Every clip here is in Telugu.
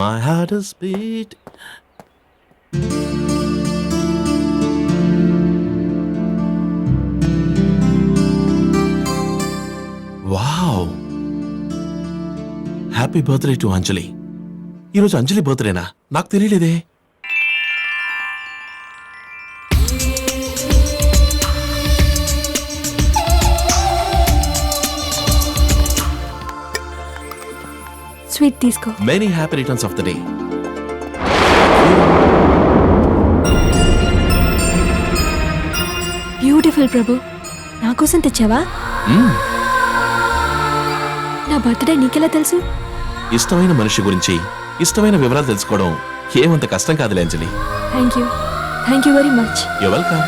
My heart is beat. Wow, happy birthday to Anjali. ఈరోజు అంజలి బర్త్డేనా? నాకు తెలియలేదే. స్వీట్ తీసుకో. Many happy returns of the day. Beautiful Prabhu, నా కోసం తెచ్చావా? నా బర్త్డే నీకెలా తెలుసు? ఇష్టమైన మనిషి గురించి ఇష్టమైన వివరాలు తెలుసుకోవడం ఏమంత కష్టం కాదులే Anjali. Thank you very much. You welcome.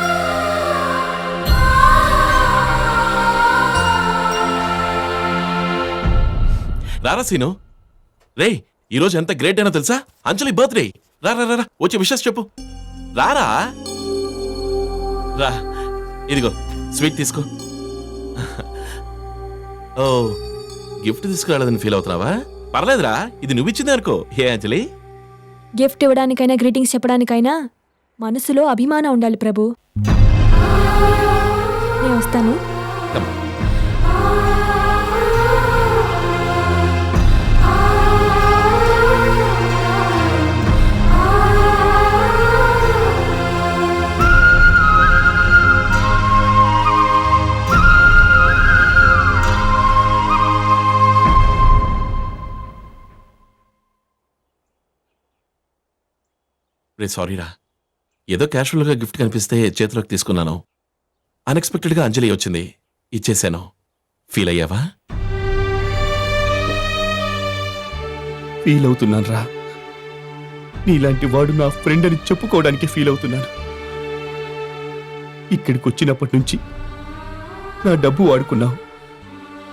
రారా సీను. రే, ఈరోజు ఎంత గ్రేట్ అయినా తెలుసా? అంజలి బర్త్డే. రా రా రా, వచ్చి విషెస్ చెప్పు. రారా రా, ఇదిగో స్వీట్ తీసుకో. ఓ, గిఫ్ట్ తీసుకురాలేదని ఫీల్ అవుతున్నావా? పర్లేదురా, ఇది నువ్విచ్చిందే అనుకో. ఏ అంజలి, గిఫ్ట్ ఇవ్వడానికైనా గ్రీటింగ్స్ చెప్పడానికైనా మనసులో అభిమానం ఉండాలి ప్రభు. నేను వస్తాను. రే సారీరా, ఏదో క్యాషువల్గా గిఫ్ట్ కనిపిస్తే చేతిలోకి తీసుకున్నాను. అన్ఎక్స్పెక్టెడ్గా అంజలి వచ్చింది, ఇచ్చేశాను. ఫీల్ అయ్యావా? ఫీల్ అవుతున్నాను రా. నీలాంటి వాడు నా ఫ్రెండ్ అని చెప్పుకోవడానికి ఫీల్ అవుతున్నాను. ఇక్కడికి వచ్చినప్పటి నుంచి నా డబ్బు వాడుకున్నావు,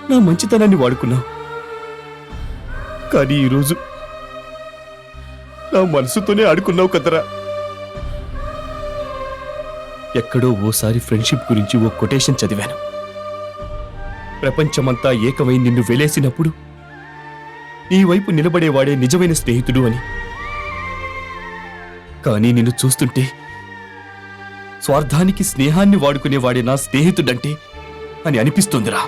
నా మంచితనాన్ని వాడుకున్నావు. కానీ ఈరోజు నా మనసుతోనే ఆడుకున్నావు కదరా. ఎక్కడో ఓసారి ఫ్రెండ్షిప్ గురించి ఓ కొటేషన్ చదివాను. ప్రపంచమంతా ఏకమై నిన్ను వెలేసినప్పుడు నీ వైపు నిలబడేవాడే నిజమైన స్నేహితుడు అని. కానీ నిన్ను చూస్తుంటే స్వార్థానికి స్నేహాన్ని వాడుకునేవాడే నా స్నేహితుడంటే అని అనిపిస్తుందిరా.